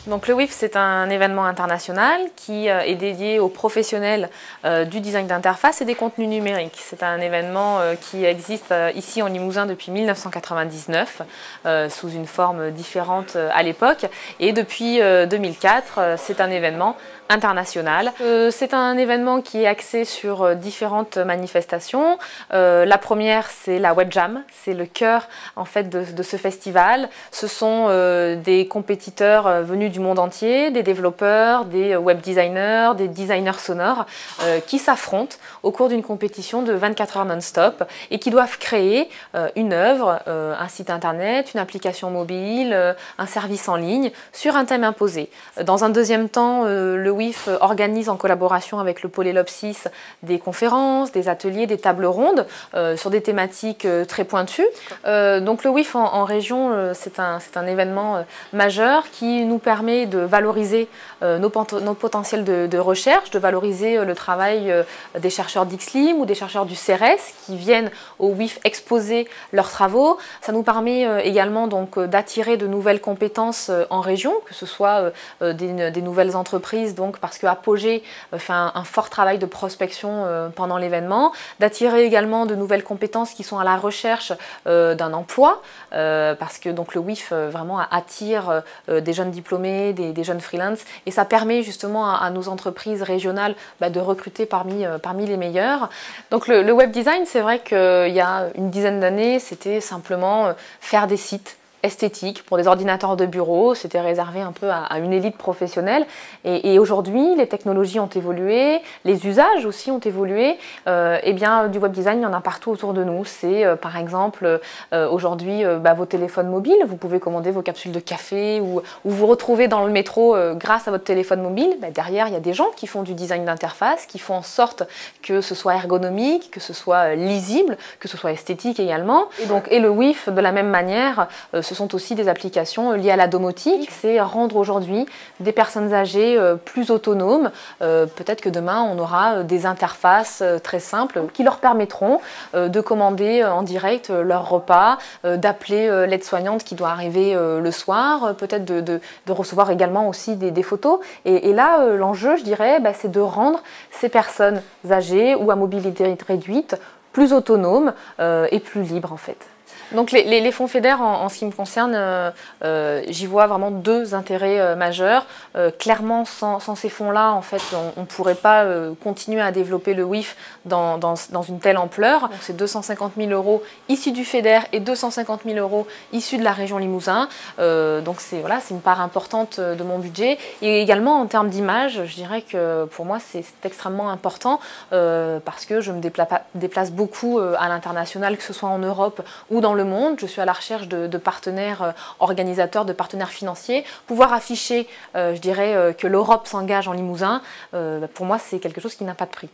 Donc le WIF, c'est un événement international qui est dédié aux professionnels du design d'interface et des contenus numériques. C'est un événement qui existe ici en Limousin depuis 1999, sous une forme différente à l'époque. Et depuis 2004, c'est un événement international. C'est un événement qui est axé sur différentes manifestations. La première, c'est la Web Jam, c'est le cœur en fait de ce festival. Ce sont des compétiteurs venus du monde entier, des développeurs, des web designers, des designers sonores qui s'affrontent au cours d'une compétition de 24 heures non-stop et qui doivent créer une œuvre, un site internet, une application mobile, un service en ligne sur un thème imposé. Dans un deuxième temps, le WIF organise en collaboration avec le pôle Elopsis des conférences, des ateliers, des tables rondes sur des thématiques très pointues. Donc le WIF en région, c'est un événement majeur qui nous permet de valoriser nos potentiels de recherche, de valoriser le travail des chercheurs d'XLIM ou des chercheurs du CERES qui viennent au WIF exposer leurs travaux. Ça nous permet également donc d'attirer de nouvelles compétences en région, que ce soit des nouvelles entreprises, donc parce que Apogée fait un fort travail de prospection pendant l'événement, d'attirer également de nouvelles compétences qui sont à la recherche d'un emploi, parce que donc le WIF vraiment attire des jeunes diplômés, des jeunes freelance, et ça permet justement à nos entreprises régionales de recruter parmi les meilleurs. Donc le web design, c'est vrai qu'il y a une dizaine d'années, c'était simplement faire des sites esthétique pour des ordinateurs de bureau, c'était réservé un peu à une élite professionnelle et aujourd'hui les technologies ont évolué, les usages aussi ont évolué, et bien du web design il y en a partout autour de nous. C'est par exemple aujourd'hui vos téléphones mobiles, vous pouvez commander vos capsules de café ou vous retrouver dans le métro grâce à votre téléphone mobile. Derrière il y a des gens qui font du design d'interface, qui font en sorte que ce soit ergonomique, que ce soit lisible, que ce soit esthétique également, et le WIF de la même manière, ce sont aussi des applications liées à la domotique. C'est rendre aujourd'hui des personnes âgées plus autonomes. Peut-être que demain, on aura des interfaces très simples qui leur permettront de commander en direct leur repas, d'appeler l'aide-soignante qui doit arriver le soir, peut-être de recevoir également aussi des photos. Et là, l'enjeu, je dirais, c'est de rendre ces personnes âgées ou à mobilité réduite plus autonomes et plus libres en fait. Donc les fonds FEDER, en ce qui me concerne, j'y vois vraiment deux intérêts majeurs. Clairement, sans ces fonds-là, en fait, on ne pourrait pas continuer à développer le WIF dans une telle ampleur. C'est 250 000 € issus du FEDER et 250 000 € issus de la région Limousin. Donc c'est une part importante de mon budget. Et également en termes d'image, je dirais que pour moi c'est extrêmement important parce que je me déplace beaucoup à l'international, que ce soit en Europe ou dans le monde. Je suis à la recherche de partenaires organisateurs, de partenaires financiers. Pouvoir afficher, je dirais, que l'Europe s'engage en Limousin, pour moi, c'est quelque chose qui n'a pas de prix.